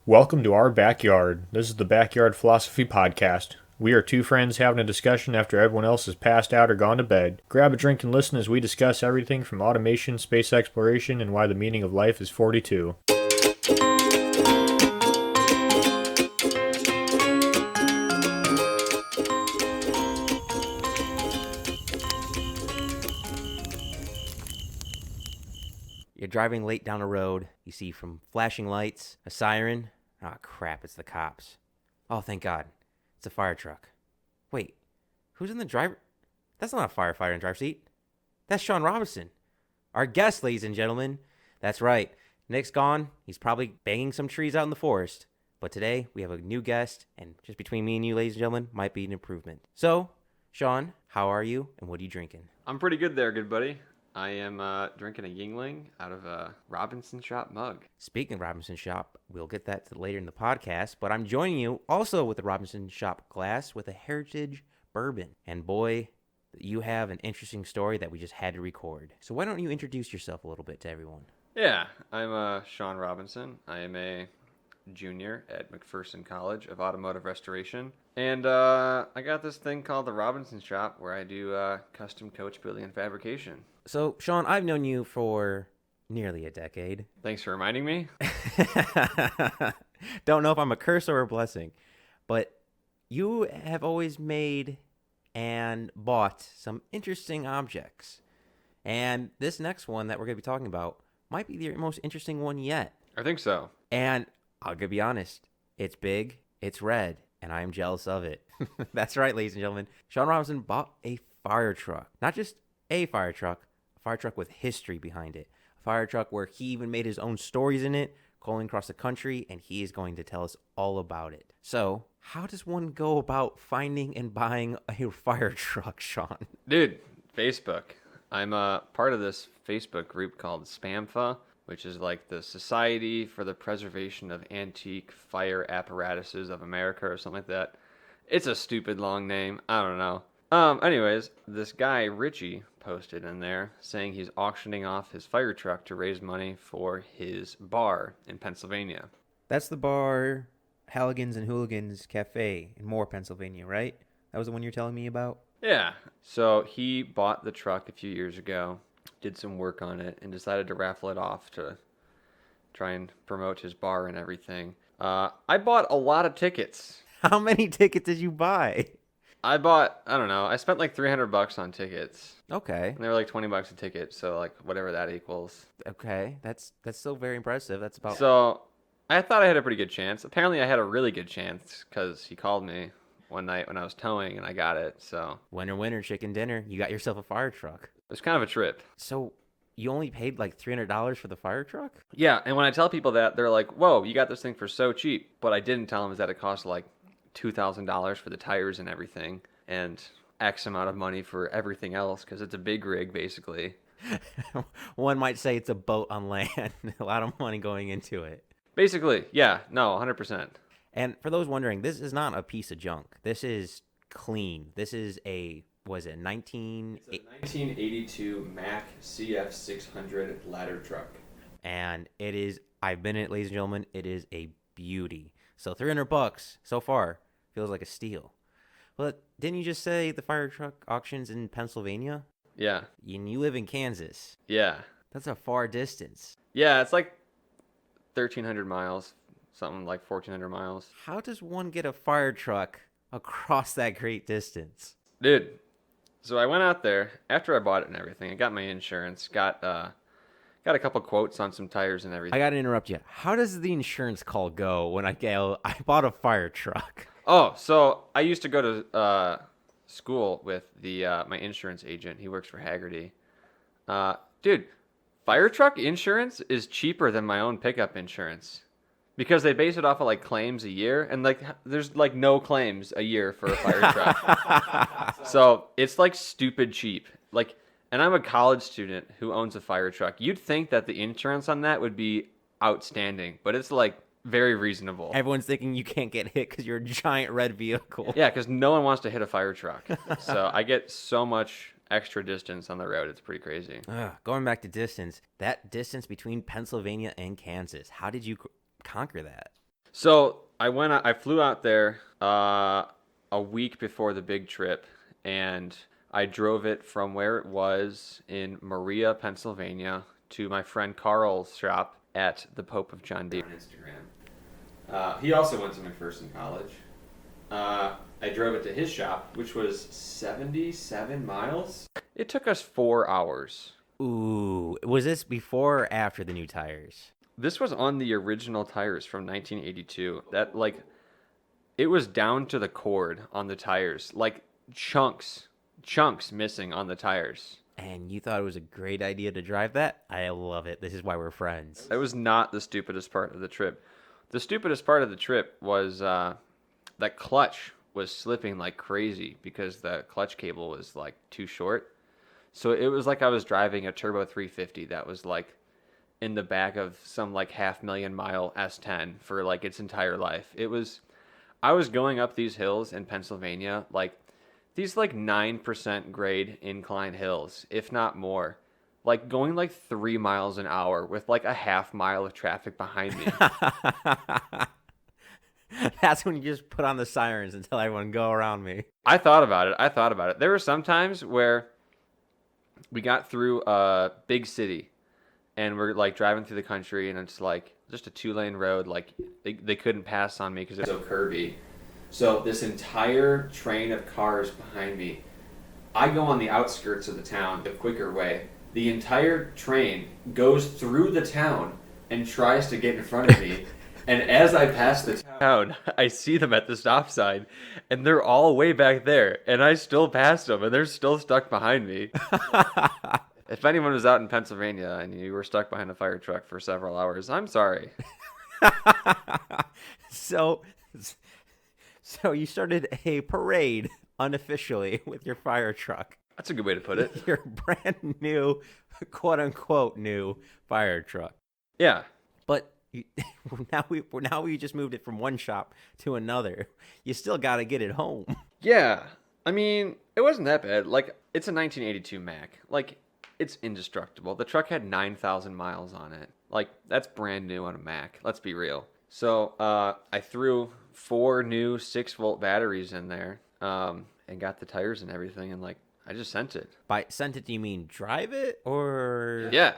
Welcome to our backyard. This is the Backyard Philosophy Podcast. We are two friends having a discussion after everyone else has passed out or gone to bed. Grab a drink and listen as we discuss everything from automation, space exploration, and why the meaning of life is 42. You're driving late down a road. You see from flashing lights, a siren. Ah, crap, it's the cops. Oh, thank God. It's a fire truck. Wait, who's in the driver? That's not a firefighter in the driver's seat. That's Sean Robinson. Our guest, ladies and gentlemen. That's right. Nick's gone. He's probably banging some trees out in the forest. But today, we have a new guest, and just between me and you, ladies and gentlemen, might be an improvement. So, Sean, how are you, and what are you drinking? I'm pretty good there, good buddy. I am drinking a Yingling out of a Robinson Shop mug. Speaking of Robinson Shop, we'll get that to later in the podcast, but I'm joining you also with the Robinson Shop glass with a heritage bourbon. And boy, you have an interesting story that we just had to record. So why don't you introduce yourself a little bit to everyone? Yeah, I'm Sean Robinson. I am a junior at McPherson College of Automotive Restoration. And I got this thing called the Robinson Shop where I do custom coach building and fabrication. So, Sean, I've known you for nearly a decade. Thanks for reminding me. Don't know if I'm a curse or a blessing, but you have always made and bought some interesting objects. And this next one that we're going to be talking about might be the most interesting one yet. I think so. And I'll be honest, it's big, it's red, and I am jealous of it. That's right, ladies and gentlemen. Sean Robinson bought a fire truck. Not just a fire truck with history behind it. A fire truck where he even made his own stories in it, calling across the country, and he is going to tell us all about it. So, how does one go about finding and buying a fire truck, Sean? Dude, Facebook. I'm a part of this Facebook group called SPAMFA, which is like the Society for the Preservation of Antique Fire Apparatuses of America or something like that. It's a stupid long name. I don't know. Anyways, this guy, Richie, posted in there saying he's auctioning off his fire truck to raise money for his bar in Pennsylvania. That's the bar, Halligan's and Hooligans Cafe in Moore, Pennsylvania, right? That was the one you're telling me about? Yeah. So he bought the truck a few years ago, did some work on it, and decided to raffle it off to try and promote his bar and everything. I bought a lot of tickets. How many tickets did you buy? I don't know, I spent like $300 on tickets. Okay. And they were like $20 a ticket, so like whatever that equals. Okay. That's still very impressive. That's about... So I thought I had a pretty good chance. Apparently I had a really good chance because he called me one night when I was towing and I got it, so. Winner, chicken dinner. You got yourself a fire truck. It was kind of a trip. So you only paid like $300 for the fire truck? Yeah, and when I tell people that, they're like, whoa, you got this thing for so cheap. What I didn't tell them is that it cost like $2,000 for the tires and everything, and X amount of money for everything else, because it's a big rig, basically. One might say it's a boat on land. A lot of money going into it. Basically, yeah, no, 100%. And for those wondering, this is not a piece of junk. This is clean. This is a, was it 19... It's a 1982 Mack CF600 ladder truck. And it is, I've been in it, ladies and gentlemen, it is a beauty. So $300 so far feels like a steal. But didn't you just say the fire truck auction's in Pennsylvania? Yeah. And you live in Kansas. Yeah. That's a far distance. Yeah, it's like 1,300 miles, something like 1,400 miles. How does one get a fire truck across that great distance? Dude, so I went out there after I bought it and everything. I got my insurance, got a couple quotes on some tires and everything. I got to interrupt you. How does the insurance call go when I bought a fire truck? Oh, so I used to go to school with my insurance agent. He works for Haggerty. Dude, fire truck insurance is cheaper than my own pickup insurance because they base it off of like claims a year, and like there's like no claims a year for a fire truck. So it's like stupid cheap. Like, and I'm a college student who owns a fire truck. You'd think that the insurance on that would be outstanding, but it's like very reasonable. Everyone's thinking you can't get hit because you're a giant red vehicle. Yeah, because no one wants to hit a fire truck. So I get so much extra distance on the road. It's pretty crazy. Going back to distance, that distance between Pennsylvania and Kansas, how did you conquer that? So I flew out there a week before the big trip, and I drove it from where it was in Maria, Pennsylvania, to my friend Carl's shop at the Pope of John D on Instagram. He also went to McPherson College. I drove it to his shop, which was 77 miles. It took us 4 hours. Ooh, was this before or after the new tires? This was on the original tires from 1982. That, like, it was down to the cord on the tires. Like, chunks missing on the tires. And you thought it was a great idea to drive that? I love it. This is why we're friends. That was not the stupidest part of the trip. The stupidest part of the trip was that clutch was slipping like crazy because the clutch cable was like too short. So it was like I was driving a turbo 350 that was like in the back of some like 500,000 mile S10 for like its entire life. I was going up these hills in Pennsylvania, like these like 9% grade incline hills, if not more. Like going like 3 miles an hour with like a half mile of traffic behind me. That's when you just put on the sirens and tell everyone, go around me. I thought about it. There were some times where we got through a big city and we're like driving through the country and it's like just a 2-lane road. Like they couldn't pass on me because it's so curvy. So this entire train of cars behind me, I go on the outskirts of the town the quicker way. The entire train goes through the town and tries to get in front of me. And as I pass the town, I see them at the stop sign, and they're all way back there. And I still passed them, and they're still stuck behind me. If anyone was out in Pennsylvania and you were stuck behind a fire truck for several hours, I'm sorry. So you started a parade unofficially with your fire truck. That's a good way to put it. Your brand new, quote unquote, new fire truck. Yeah. But now we just moved it from one shop to another. You still got to get it home. Yeah. I mean, it wasn't that bad. Like, it's a 1982 Mac. Like, it's indestructible. The truck had 9,000 miles on it. Like, that's brand new on a Mac. Let's be real. So, I threw 4 new 6-volt batteries in there, and got the tires and everything, and, like, I just sent it. By sent it, do you mean drive it, or? Yeah.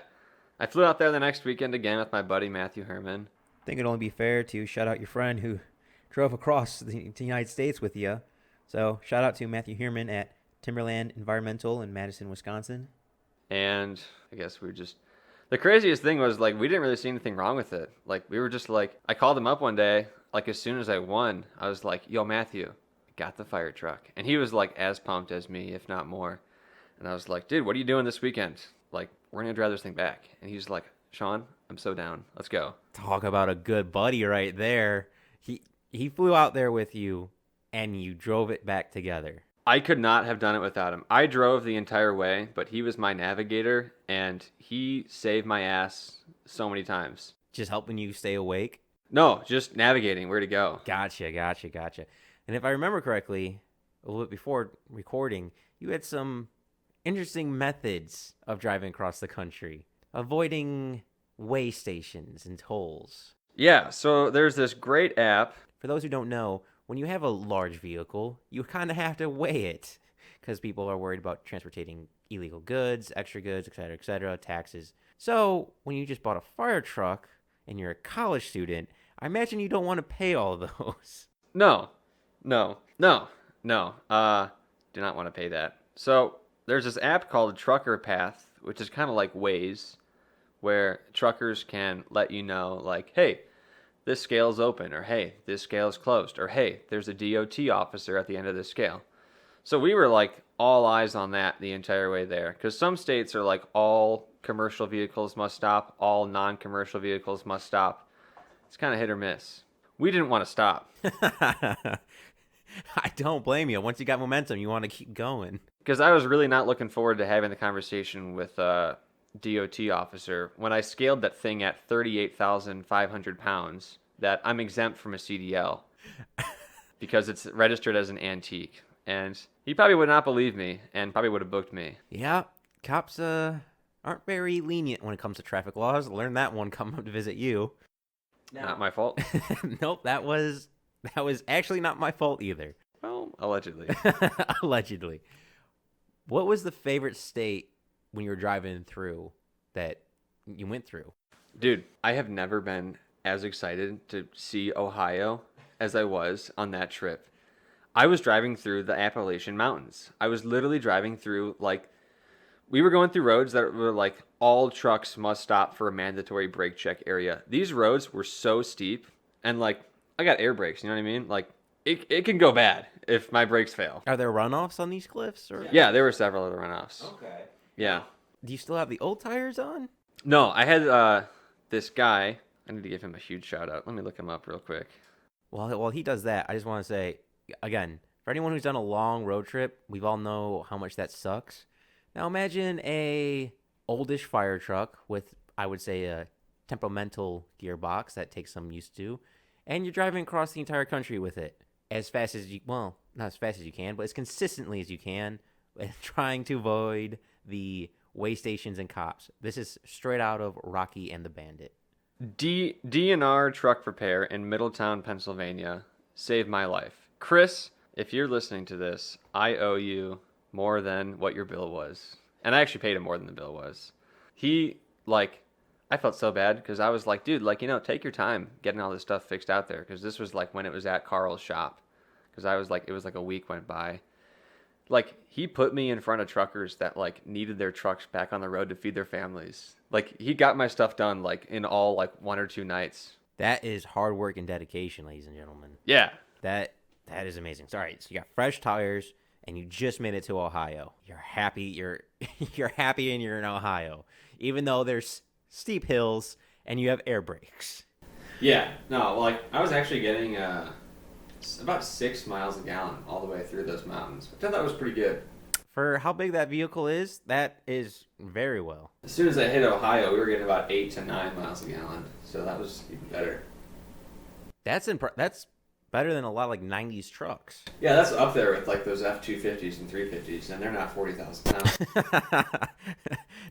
I flew out there the next weekend again with my buddy Matthew Herman. I think it'd only be fair to shout out your friend who drove across the United States with you. So shout out to Matthew Herman at Timberland Environmental in Madison, Wisconsin. And I guess the craziest thing was, like, we didn't really see anything wrong with it. Like, we were just like, I called him up one day, like, as soon as I won, I was like, yo, Matthew, I got the fire truck. And he was like as pumped as me, if not more. And I was like, dude, what are you doing this weekend? Like, we're going to drive this thing back. And he's like, Sean, I'm so down. Let's go. Talk about a good buddy right there. He flew out there with you, and you drove it back together. I could not have done it without him. I drove the entire way, but he was my navigator, and he saved my ass so many times. Just helping you stay awake? No, just navigating where to go. Gotcha. And if I remember correctly, a little bit before recording, you had some interesting methods of driving across the country, avoiding way stations and tolls. Yeah, so there's this great app. For those who don't know, when you have a large vehicle, you kind of have to weigh it because people are worried about transporting illegal goods, extra goods, etc., taxes. So when you just bought a fire truck and you're a college student, I imagine you don't want to pay all of those. No. Do not want to pay that. So there's this app called Trucker Path, which is kind of like Waze, where truckers can let you know, like, hey, this scale's open, or hey, this scale's closed, or hey, there's a DOT officer at the end of this scale. So we were like all eyes on that the entire way there, because some states are like all commercial vehicles must stop, all non-commercial vehicles must stop. It's kind of hit or miss. We didn't want to stop. I don't blame you. Once you got momentum, you want to keep going. Because I was really not looking forward to having the conversation with a DOT officer when I scaled that thing at 38,500 pounds that I'm exempt from a CDL because it's registered as an antique. And he probably would not believe me and probably would have booked me. Yeah, cops aren't very lenient when it comes to traffic laws. Learn that one coming up to visit you. Not my fault. Nope, that was actually not my fault either. Well, allegedly. Allegedly. What was the favorite state when you were driving through that you went through? Dude, I have never been as excited to see Ohio as I was on that trip. I was driving through the Appalachian Mountains. I was literally driving through, like, we were going through roads that were like all trucks must stop for a mandatory brake check area. These roads were so steep, and like, I got air brakes, you know what I mean? Like, it can go bad if my brakes fail. Are there runoffs on these cliffs? Or Yeah, there were several other runoffs. Okay. Yeah. Do you still have the old tires on? No, I had this guy. I need to give him a huge shout out. Let me look him up real quick. Well, while he does that, I just want to say, again, for anyone who's done a long road trip, we all know how much that sucks. Now imagine a oldish fire truck with, I would say, a temperamental gearbox that takes some used to, and you're driving across the entire country with it as fast as you, well, not as fast as you can, but as consistently as you can, and trying to avoid the way stations and cops. This is straight out of Rocky and the Bandit. DNR truck repair in Middletown, Pennsylvania saved my life. Chris, if you're listening to this, I owe you more than what your bill was. And I actually paid him more than the bill was. He, like, I felt so bad because I was like, dude, like, you know, take your time getting all this stuff fixed out there. Because this was like when it was at Carl's shop. Because I was like, it was like a week went by. Like, he put me in front of truckers that, like, needed their trucks back on the road to feed their families. Like, he got my stuff done, like, in all, like, 1 or 2 nights. That is hard work and dedication, ladies and gentlemen. Yeah. That is amazing. So, all right, so you got fresh tires, and you just made it to Ohio. You're happy. You're happy, and you're in Ohio, even though there's steep hills and you have air brakes. Yeah. No, like, I was actually getting about 6 miles a gallon all the way through those mountains, which I thought was pretty good. For how big that vehicle is, that is very well. As soon as I hit Ohio, we were getting about 8 to 9 miles a gallon, so that was even better. That's better than a lot of like 90s trucks. Yeah, that's up there with like those F-250s and 350s, and they're not 40,000 pounds.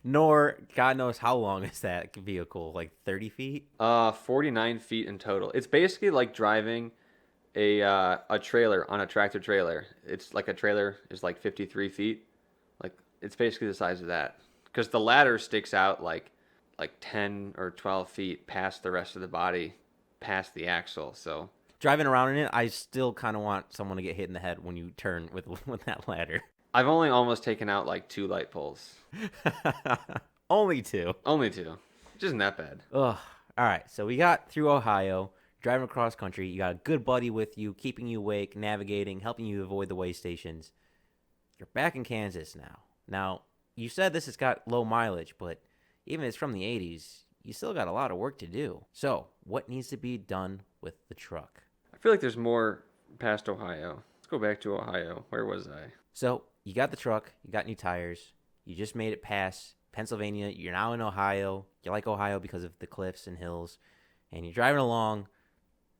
Nor, God knows how long is that vehicle, like 30 feet? 49 feet in total. It's basically like driving a trailer on a tractor trailer. It's like a trailer is like 53 feet. Like, it's basically the size of that. Because the ladder sticks out like 10 or 12 feet past the rest of the body, past the axle, so... Driving around in it, I still kind of want someone to get hit in the head when you turn with that ladder. I've only almost taken out like 2 light poles. Only 2. Only 2. Which isn't that bad. Ugh. All right, so we got through Ohio, driving across country. You got a good buddy with you, keeping you awake, navigating, helping you avoid the way stations. You're back in Kansas now. Now, you said this has got low mileage, but even if it's from the 80s, you still got a lot of work to do. So, what needs to be done with the truck? I feel like there's more past Ohio. Let's go back to Ohio. Where was I? So, you got the truck, you got new tires, you just made it past Pennsylvania, you're now in Ohio. You like Ohio because of the cliffs and hills, and you're driving along.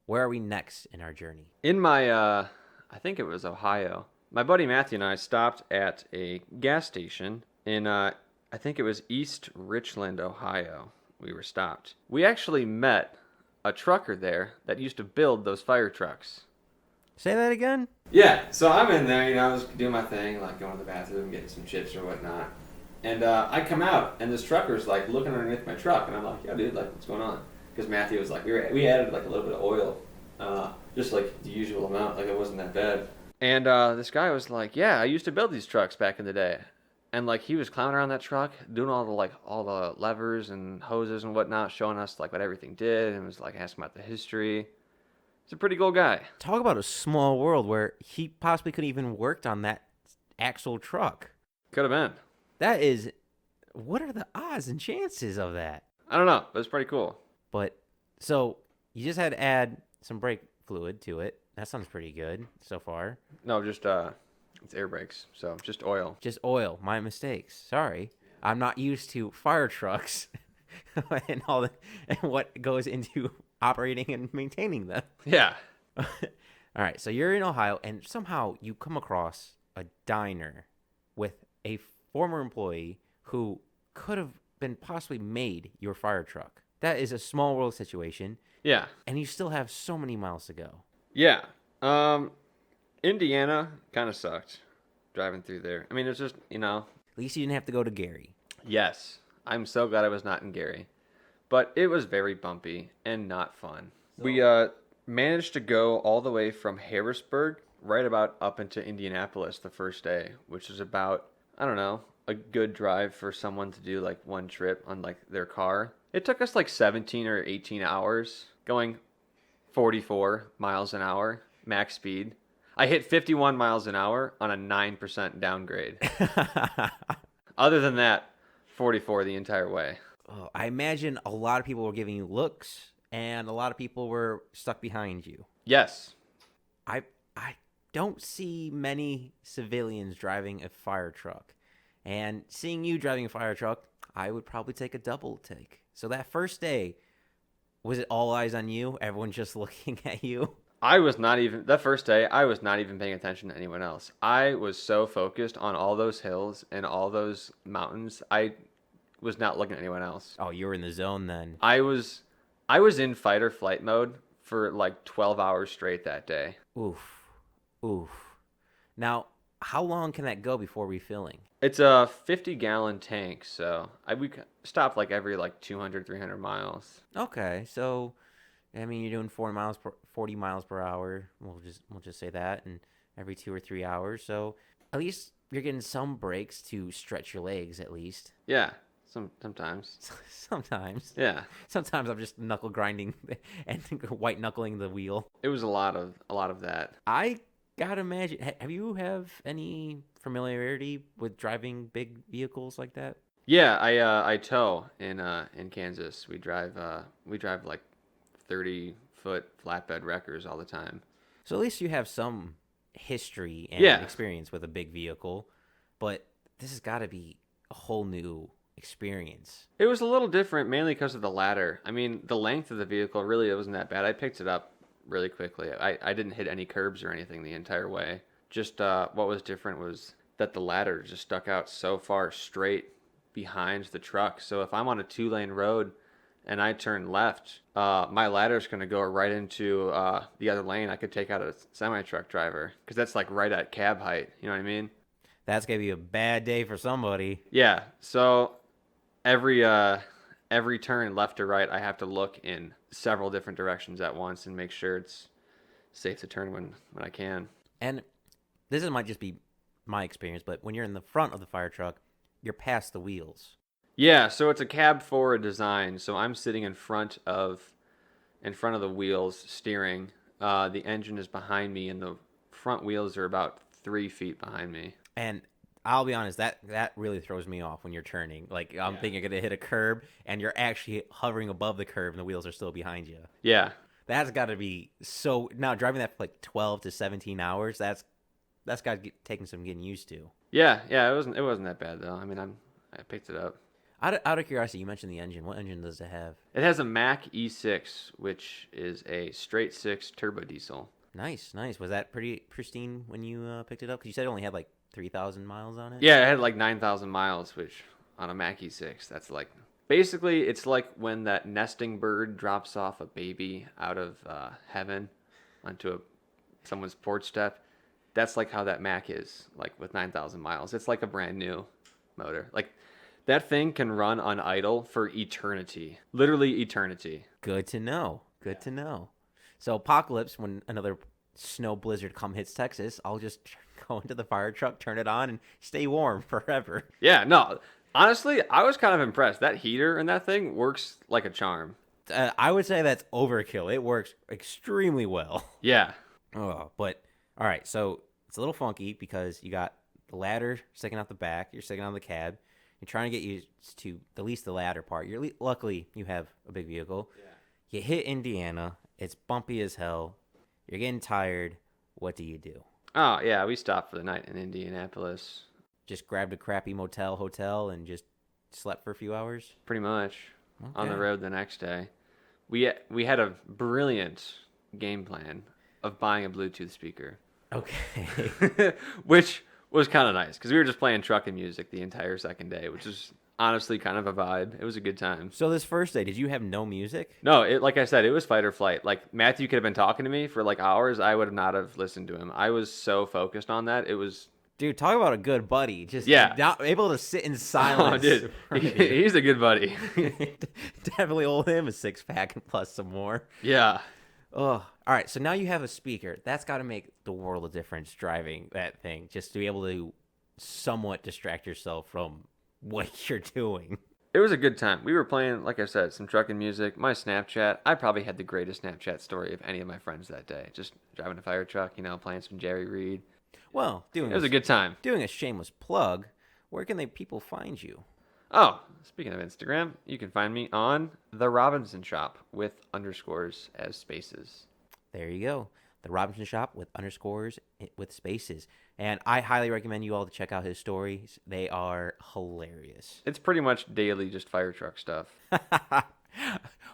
Where are we next in our journey? In my, I think it was Ohio. My buddy Matthew and I stopped at a gas station in, I think it was East Richland, Ohio. We were stopped. We actually met a trucker there that used to build those fire trucks. Say that again? Yeah, so I'm in there, you know, I was doing my thing, like going to the bathroom, getting some chips or whatnot. And I come out, and this trucker's like looking underneath my truck, and I'm like, yo, dude, like, what's going on? Because Matthew was like, we added like a little bit of oil, just like the usual amount, like it wasn't that bad. And this guy was like, yeah, I used to build these trucks back in the day. And like he was clowning around that truck, doing all the levers and hoses and whatnot, showing us like what everything did, and was like asking about the history. He's a pretty cool guy. Talk about a small world where he possibly could have even worked on that actual truck. Could have been. That is, what are the odds and chances of that? I don't know, but it's pretty cool. But, so, you just had to add some brake fluid to it. That sounds pretty good so far. No, just, it's air brakes, so just oil. Just oil. My mistakes. Sorry. I'm not used to fire trucks and and what goes into operating and maintaining them. Yeah. All right, so you're in Ohio, and somehow you come across a diner with a former employee who could have been possibly made your fire truck. That is a small world situation, Yeah. and you still have so many miles to go. Yeah. Indiana kind of sucked driving through there. I mean, it's just, At least you didn't have to go to Gary. yes, I'm so glad I was not in Gary. But it was very bumpy and not fun. We managed to go all the way from Harrisburg right about up into Indianapolis the first day, which is about, I don't know, a good drive for someone to do like one trip on like their car. It took us like 17 or 18 hours going 44 miles an hour max speed. I hit 51 miles an hour on a 9% downgrade. Other than that, 44 the entire way. Oh, I imagine a lot of people were giving you looks, and a lot of people were stuck behind you. Yes. I don't see many civilians driving a fire truck. And seeing you driving a fire truck, I would probably take a double take. So that first day, was it all eyes on you? Everyone just looking at you? The first day, I was not even paying attention to anyone else. I was so focused on all those hills and all those mountains. I was not looking at anyone else. Oh, you were in the zone then. I was in fight or flight mode for like 12 hours straight that day. Oof. Oof. Now, how long can that go before refilling? It's a 50-gallon tank, so we stopped like every like 200, 300 miles. Okay, so I mean you're doing 40 miles per hour. We'll just say that, and every 2 or 3 hours. So at least you're getting some breaks to stretch your legs at least. Yeah, sometimes. Sometimes. Yeah. Sometimes I'm just knuckle grinding and white knuckling the wheel. It was a lot of that. I gotta imagine. Have you have any familiarity with driving big vehicles like that? Yeah, I tow in Kansas. We drive like 30-foot flatbed wreckers all the time. So at least you have some history and Yeah. experience with a big vehicle, but this has got to be a whole new experience. It was a little different, mainly because of the ladder. I mean, the length of the vehicle really wasn't that bad. I picked it up really quickly. I didn't hit any curbs or anything the entire way. Just what was different was that the ladder just stuck out so far straight behind the truck. So if I'm on a 2-lane road and I turn left, my ladder's going to go right into the other lane. I could take out a semi-truck driver because that's like right at cab height. You know what I mean? That's gonna be a bad day for somebody. Yeah. So every turn left or right, I have to look in several different directions at once and make sure it's safe to turn when I can. And this might just be my experience, but when you're in the front of the fire truck, you're past the wheels. Yeah, so it's a cab forward design. So I'm sitting in front of the wheels steering. The engine is behind me, and the front wheels are about 3 feet behind me. And I'll be honest, that really throws me off when you're turning. Like I'm thinking you're gonna hit a curb, and you're actually hovering above the curb, and the wheels are still behind you. Yeah. That's got to be so. Now driving that for like 12 to 17 hours, that's got to taking some getting used to. Yeah, it wasn't that bad though. I mean, I picked it up. Out of curiosity, you mentioned the engine. What engine does it have? It has a Mack E6, which is a straight 6 turbo diesel. Nice. Was that pretty pristine when you picked it up? Because you said it only had like 3,000 miles on it. Yeah, it had like 9,000 miles, which on a Mack E6, that's like basically it's like when that nesting bird drops off a baby out of heaven onto someone's porch step. That's like how that Mack is, like with 9,000 miles. It's like a brand new motor. Like that thing can run on idle for eternity, literally eternity. Good to know. To know. So apocalypse, when another snow blizzard hits Texas, I'll just go into the fire truck, turn it on, and stay warm forever. Yeah, no. Honestly, I was kind of impressed. That heater in that thing works like a charm. I would say that's overkill. It works extremely well. Yeah. Oh, but all right. So it's a little funky because you got the ladder sticking out the back. You're sticking on the cab. You're trying to get used to at least the ladder part. Luckily, you have a big vehicle. Yeah. You hit Indiana. It's bumpy as hell. You're getting tired. What do you do? Oh, yeah, we stopped for the night in Indianapolis. Just grabbed a crappy hotel, and just slept for a few hours? Pretty much. Okay. On the road the next day. We had a brilliant game plan of buying a Bluetooth speaker. Okay. Which was kind of nice because we were just playing trucking music the entire second day, which is honestly kind of a vibe. It was a good time. So this first day, did you have no music? No, like I said, it was fight or flight. Like Matthew could have been talking to me for like hours. I would have not have listened to him. I was so focused on that. It was Dude, talk about a good buddy. Just Yeah. not able to sit in oh, silence. dude, he's a good buddy. Definitely owe him a 6-pack and plus some more. Yeah. Oh, all right. So now you have a speaker. That's got to make the world of difference driving that thing, just to be able to somewhat distract yourself from what you're doing. It was a good time. We were playing, like I said, some trucking music. My Snapchat, I probably had the greatest Snapchat story of any of my friends that day. Just driving a fire truck, playing some Jerry Reed. Well, It was a good time. doing a shameless plug. Where can people find you? Oh, speaking of Instagram, you can find me on The Robinson Shop with underscores as spaces. There you go. The Robinson Shop with underscores with spaces. And I highly recommend you all to check out his stories. They are hilarious. It's pretty much daily just fire truck stuff.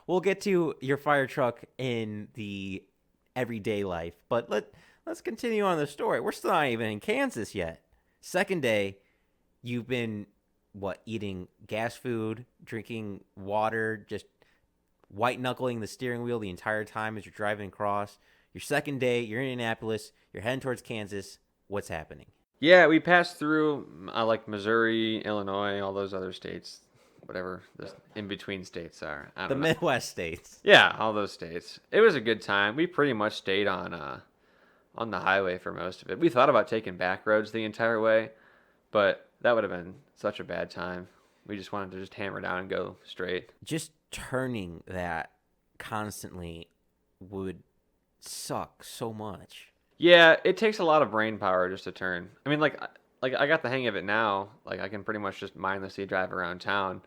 We'll get to your fire truck in the everyday life, but let's continue on the story. We're still not even in Kansas yet. Second day, you've been eating gas food, drinking water, just white knuckling the steering wheel the entire time as you're driving across. Your second day, you're in Indianapolis, you're heading towards Kansas. What's happening? Yeah, we passed through like Missouri, Illinois, all those other states, whatever the in-between states are. I The don't know. Midwest states. Yeah, all those states. It was a good time. We pretty much stayed on the highway for most of it. We thought about taking back roads the entire way, but that would have been such a bad time. We just wanted to just hammer down and go straight. Just turning that constantly would suck so much. Yeah, it takes a lot of brain power just to turn. I mean, like I got the hang of it now. Like I can pretty much just mindlessly drive around town.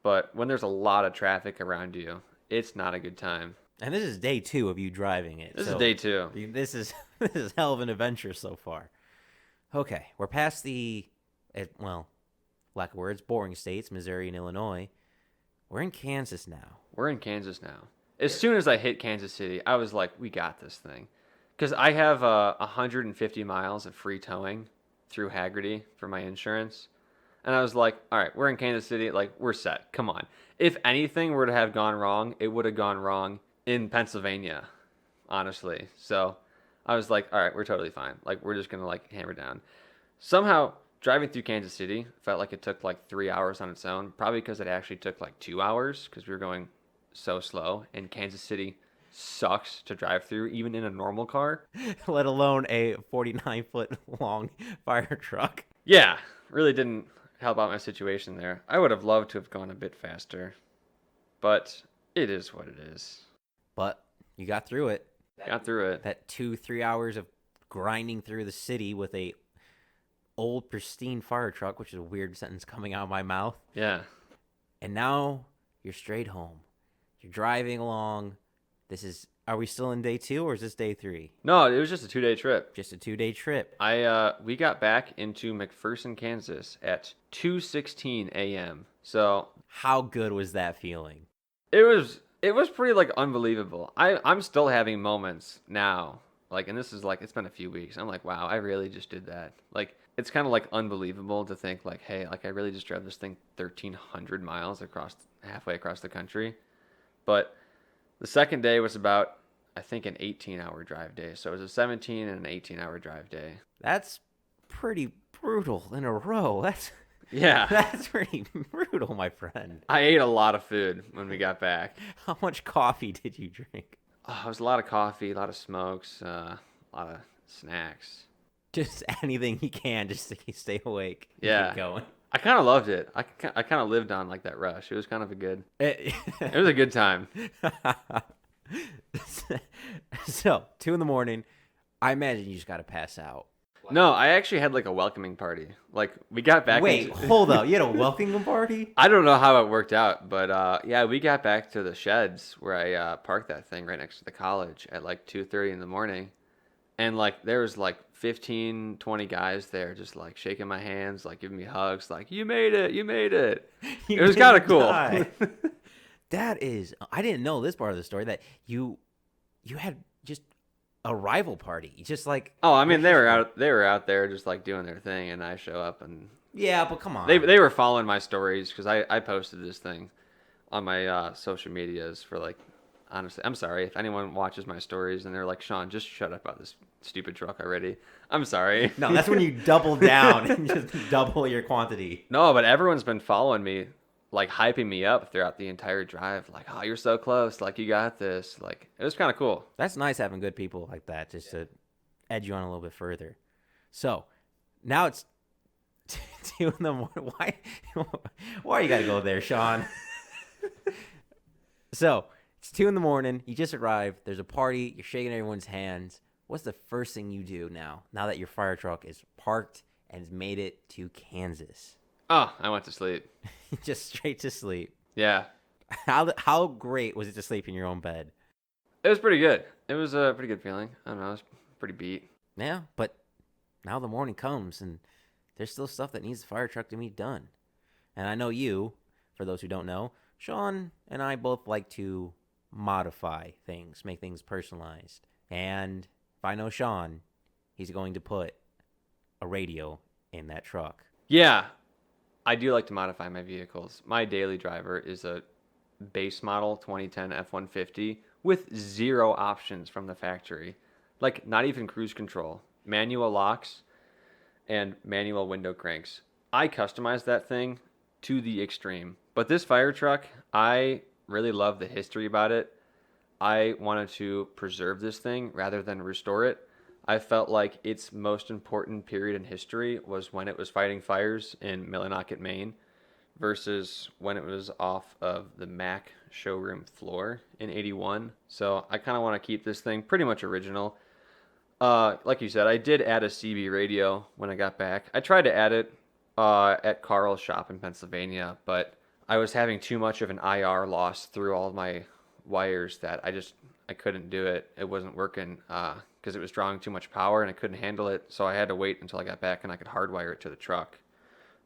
But when there's a lot of traffic around you, it's not a good time. And this is day 2 of you driving it. This so is day 2. This is hell of an adventure so far. Okay, we're past the, lack of words, boring states, Missouri and Illinois. We're in Kansas now. We're in Kansas now. As soon as I hit Kansas City, I was like, we got this thing. Because I have 150 miles of free towing through Haggerty for my insurance. And I was like, all right, we're in Kansas City. Like, we're set. Come on. If anything were to have gone wrong, it would have gone wrong in Pennsylvania, honestly. So I was like, all right, we're totally fine. Like, we're just going to, hammer down. Somehow, driving through Kansas City felt like it took, 3 hours on its own. Probably because it actually took, 2 hours because we were going so slow. And Kansas City sucks to drive through, even in a normal car. Let alone a 49-foot long fire truck. Yeah, really didn't help out my situation there. I would have loved to have gone a bit faster, but it is what it is. But you got through it. Got through it. That 2-3 hours of grinding through the city with a old pristine fire truck, which is a weird sentence coming out of my mouth. Yeah. And now you're straight home. You're driving along. Are we still in day 2 or is this day 3? No, it was just a 2-day trip. Just a 2-day trip. We got back into McPherson, Kansas at 2:16 a.m. So How good was that feeling? it was pretty unbelievable. I'm still having moments now. And this is it's been a few weeks. I'm like, wow, I really just did that. It's kind of unbelievable to think hey, I really just drove this thing 1,300 miles halfway across the country. But the second day was about, I think, an 18-hour drive day. So it was a 17 and an 18-hour drive day. That's pretty brutal in a row. Yeah. That's pretty brutal, my friend. I ate a lot of food when we got back. How much coffee did you drink? It was a lot of coffee, a lot of smokes, a lot of snacks. Just anything you can just to stay awake. Yeah. Keep going. I kind of loved it. I kind of lived on that rush. It was kind of it was a good time. So, 2 a.m. I imagine you just got to pass out. No, I actually had a welcoming party. We got back. Wait, hold up. You had a welcoming party? I don't know how it worked out, but yeah, we got back to the sheds where I parked that thing right next to the college at 2:30 in the morning. And there was 15, 20 guys there just shaking my hands, giving me hugs, you made it, you made it. It was kind of cool. That is, I didn't know this part of the story, that you had just a rival party. Just Oh, I mean, they were out there just doing their thing, and I show up and Yeah, but come on. They were following my stories because I posted this thing on my social medias for like, honestly, I'm sorry if anyone watches my stories and they're like, Sean, just shut up about this stupid truck already. I'm sorry. No, that's when you double down and just double your quantity. No, but everyone's been following me, like hyping me up throughout the entire drive. Like, oh, you're so close. Like, you got this. Like, it was kind of cool. That's nice having good people like that just to edge you on a little bit further. So now it's 2 in the morning. Why you got to go there, Sean? So it's 2 in the morning. You just arrived. There's a party. You're shaking everyone's hands. What's the first thing you do now that your fire truck is parked and has made it to Kansas? Oh, I went to sleep. Just straight to sleep. Yeah. How great was it to sleep in your own bed? It was pretty good. It was a pretty good feeling. I don't know. I was pretty beat. Yeah, but now the morning comes and there's still stuff that needs the fire truck to be done. And I know you, for those who don't know, Sean and I both like to modify things, make things personalized. And if I know Sean, he's going to put a radio in that truck. Yeah. I do like to modify my vehicles. My daily driver is a base model 2010 F-150 with 0 options from the factory. Like, not even cruise control. Manual locks and manual window cranks. I customized that thing to the extreme. But this fire truck, I really love the history about it. I wanted to preserve this thing rather than restore it. I felt like its most important period in history was when it was fighting fires in Millinocket, Maine, versus when it was off of the Mack showroom floor in '81. So I kind of want to keep this thing pretty much original. Like you said, I did add a CB radio when I got back. I tried to add it at Carl's shop in Pennsylvania, but I was having too much of an IR loss through all my wires that I couldn't do it. It wasn't working because it was drawing too much power and I couldn't handle it. So I had to wait until I got back and I could hardwire it to the truck.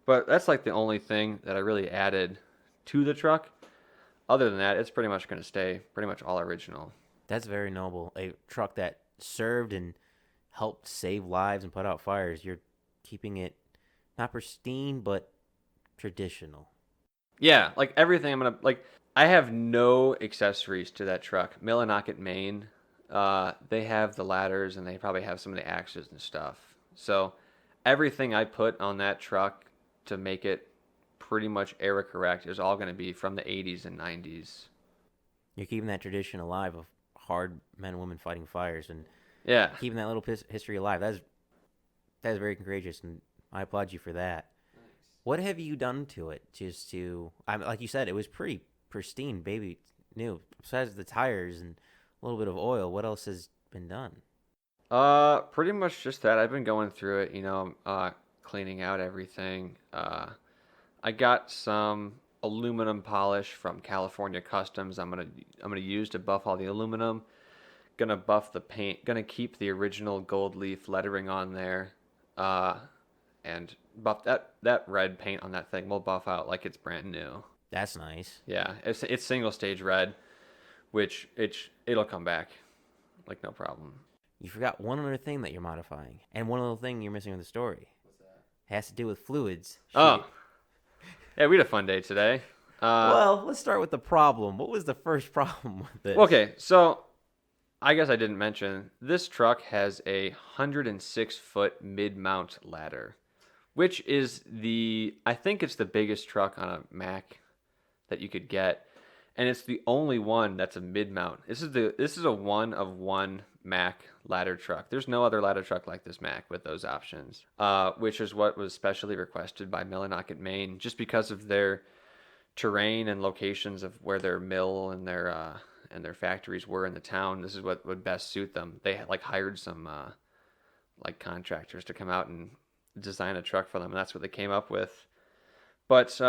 But that's like the only thing that I really added to the truck. Other than that, it's pretty much going to stay pretty much all original. That's very noble. A truck that served and helped save lives and put out fires. You're keeping it not pristine, but traditional. Yeah, like everything I have no accessories to that truck. Millinocket, Maine, they have the ladders and they probably have some of the axes and stuff. So everything I put on that truck to make it pretty much era correct is all going to be from the 80s and 90s. You're keeping that tradition alive of hard men and women fighting fires and Yeah. keeping that little history alive. That is very courageous, and I applaud you for that. Nice. What have you done to it? Just to, like you said, it was pretty pristine, baby new. Besides the tires and a little bit of oil, what else has been done? Pretty much just that. I've been going through it, cleaning out everything. I got some aluminum polish from California Customs. I'm gonna use to buff all the aluminum. Gonna buff the paint. Gonna keep the original gold leaf lettering on there. And buff that red paint on that thing. We'll buff out like it's brand new. That's nice. Yeah, it's single stage red, which it'll come back, like no problem. You forgot one other thing that you're modifying, and one other thing you're missing in the story. What's that? It has to do with fluids. Oh, yeah, we had a fun day today. Well, let's start with the problem. What was the first problem with this? Okay, so I guess I didn't mention this truck has a 106-foot mid-mount ladder, which is I think it's the biggest truck on a Mack that you could get, and it's the only one that's a mid-mount. This is a one of one Mack ladder truck. There's no other ladder truck like this Mack with those options, which is what was specially requested by Millinocket, Maine, just because of their terrain and locations of where their mill and their factories were in the town. This is what would best suit them. They hired some contractors to come out and design a truck for them, and that's what they came up with. But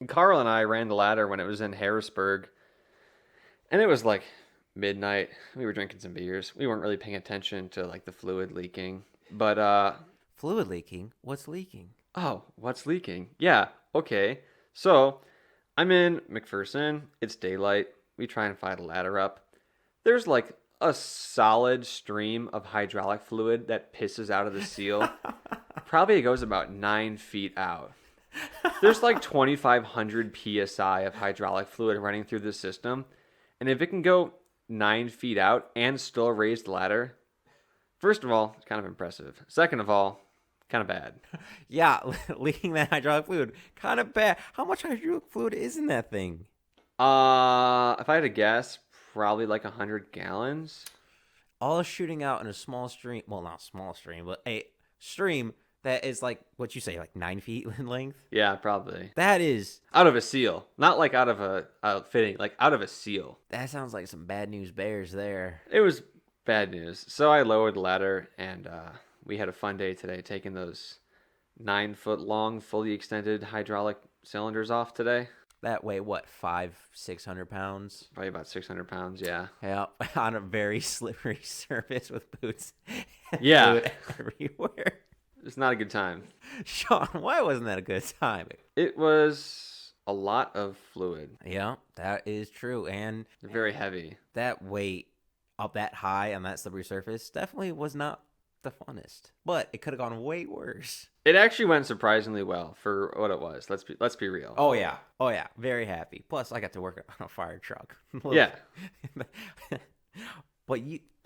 Carl and I ran the ladder when it was in Harrisburg, and it was like midnight. We were drinking some beers. We weren't really paying attention to the fluid leaking. But fluid leaking? What's leaking? Oh, what's leaking? Yeah, okay. So I'm in McPherson. It's daylight. We try and fire the ladder up. There's a solid stream of hydraulic fluid that pisses out of the seal. Probably it goes about 9 feet out. There's like 2,500 psi of hydraulic fluid running through the system, and if it can go 9 feet out and still raise the ladder, first of all, it's kind of impressive. Second of all, kind of bad. Yeah, leaking that hydraulic fluid, kind of bad. How much hydraulic fluid is in that thing? If I had to guess, probably like 100 gallons. All shooting out in a small stream. Well, not a small stream, but a stream that is like what you say, like 9 feet in length. Yeah, probably. That is. Out of a seal. Not like out of a fitting, like out of a seal. That sounds like some bad news bears there. It was bad news. So I lowered the ladder, and we had a fun day today taking those 9-foot long, fully extended hydraulic cylinders off today. That weigh what, 500-600 pounds? Probably about 600 pounds, yeah. Yeah, on a very slippery surface with boots. Yeah. Fluid everywhere. It's not a good time. Sean, why wasn't that a good time? It was a lot of fluid. Yeah, that is true. And They're very heavy. that weight up that high on that slippery surface definitely was not the funnest. But it could have gone way worse. It actually went surprisingly well for what it was. Let's be real. Oh yeah. Very happy. Plus, I got to work on a fire truck. Yeah. But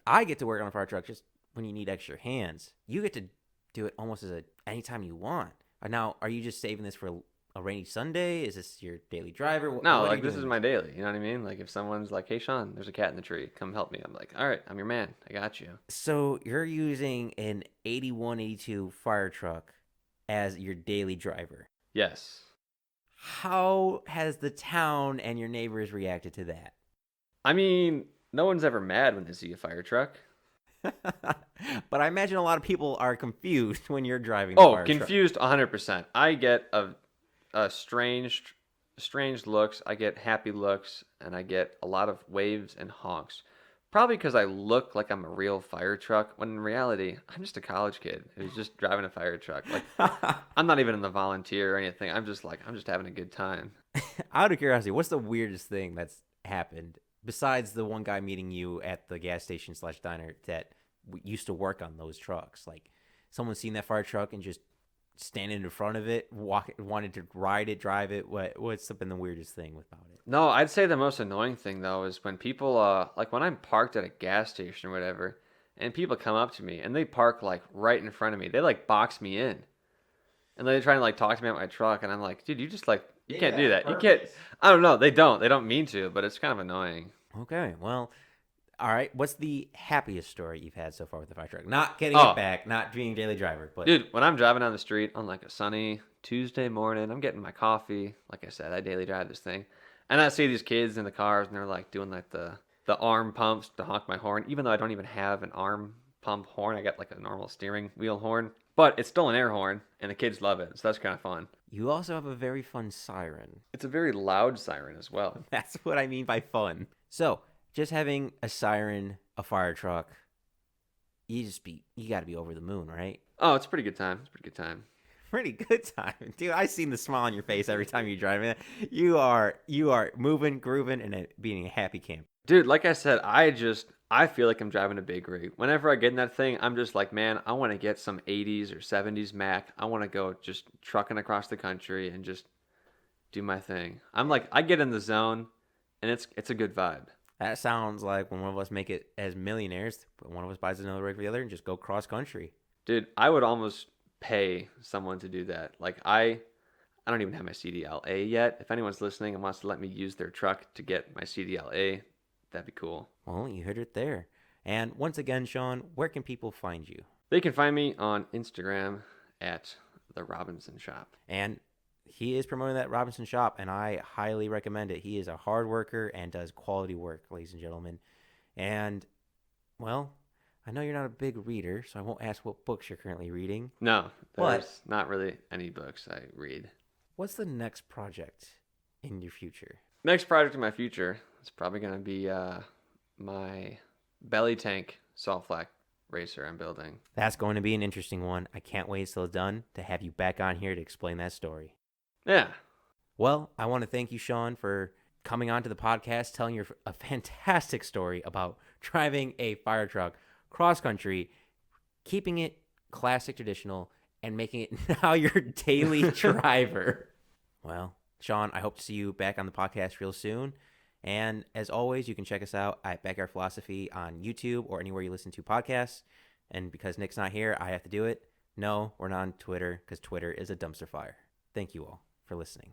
I get to work on a fire truck just when you need extra hands. You get to do it almost anytime you want. Now, are you just saving this for a rainy Sunday? Is this your daily driver? No, what are like you this doing? is my daily. You know what I mean? Like if someone's like, "Hey, Sean, there's a cat in the tree. Come help me." I'm like, "All right, I'm your man. I got you." So you're using an 8182 fire truck as your daily driver. Yes. How has the town and your neighbors reacted to that? I mean, no one's ever mad when they see a fire truck. But I imagine a lot of people are confused when you're driving the fire truck. Confused 100%. I get a strange looks. I get happy looks, and I get a lot of waves and honks. Probably because I look like I'm a real fire truck, when in reality, I'm just a college kid who's just driving a fire truck. Like, I'm not even in the volunteer or anything. I'm just having a good time. Out of curiosity, what's the weirdest thing that's happened besides the one guy meeting you at the gas station / diner that used to work on those trucks? Like, someone seen that fire truck and just standing in front of it, wanted to ride it, drive it. What's been the weirdest thing about it? No, I'd say the most annoying thing though is when people like when I'm parked at a gas station or whatever, and people come up to me and they park like right in front of me. They like box me in, and they try to like talk to me about my truck, and I'm like, dude, you just like you can't do that. You can't. I don't know. They don't mean to, but it's kind of annoying. Okay, well, all right. What's the happiest story you've had so far with the fire truck? Not getting Oh. it back, not being daily driver, but Dude, when I'm driving down the street on like a sunny Tuesday morning, I'm getting my coffee. Like I said, I daily drive this thing. And I see these kids in the cars and they're like doing like the arm pumps to honk my horn, even though I don't even have an arm pump horn. I got like a normal steering wheel horn, but it's still an air horn and the kids love it. So that's kind of fun. you also have a very fun siren. It's a very loud siren as well. That's what I mean by fun. So, just having a siren, a fire truck, you got to be over the moon, right? Oh, it's a pretty good time. It's a pretty good time. Pretty good time, dude. I seen the smile on your face every time you drive in. You are moving, grooving, and being a happy camper. Dude, like I said, I feel like I'm driving a big rig. Whenever I get in that thing, I'm just like, man, I want to get some 80s or 70s Mac. I want to go just trucking across the country and just do my thing. I'm like, I get in the zone, and it's a good vibe. That sounds like when one of us make it as millionaires, but one of us buys another rig for the other and just go cross country. Dude, I would almost pay someone to do that. Like I don't even have my CDLA yet. If anyone's listening and wants to let me use their truck to get my CDLA, that'd be cool. Well, you heard it there. And once again, Sean, where can people find you? They can find me on Instagram at the Robinson Shop. And he is promoting that Robinson Shop, and I highly recommend it. He is a hard worker and does quality work, ladies and gentlemen. And, well, I know you're not a big reader, so I won't ask what books you're currently reading. No, But- there's not really any books I read. What's the next project in your future? Next project in my future is probably going to be my belly tank salt flat racer I'm building. That's going to be an interesting one. I can't wait till it's done to have you back on here to explain that story. Yeah. Well, I want to thank you, Sean, for coming on to the podcast, telling a fantastic story about driving a fire truck cross country, keeping it classic, traditional, and making it now your daily driver. Well, Sean, I hope to see you back on the podcast real soon. And as always, you can check us out at Backyard Philosophy on YouTube or anywhere you listen to podcasts. And because Nick's not here, I have to do it. No, we're not on Twitter because Twitter is a dumpster fire. Thank you all for listening.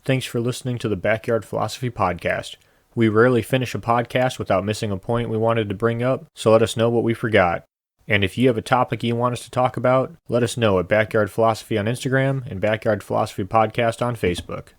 Thanks for listening to the Backyard Philosophy Podcast. We rarely finish a podcast without missing a point we wanted to bring up, so let us know what we forgot. And if you have a topic you want us to talk about, let us know at Backyard Philosophy on Instagram and Backyard Philosophy Podcast on Facebook.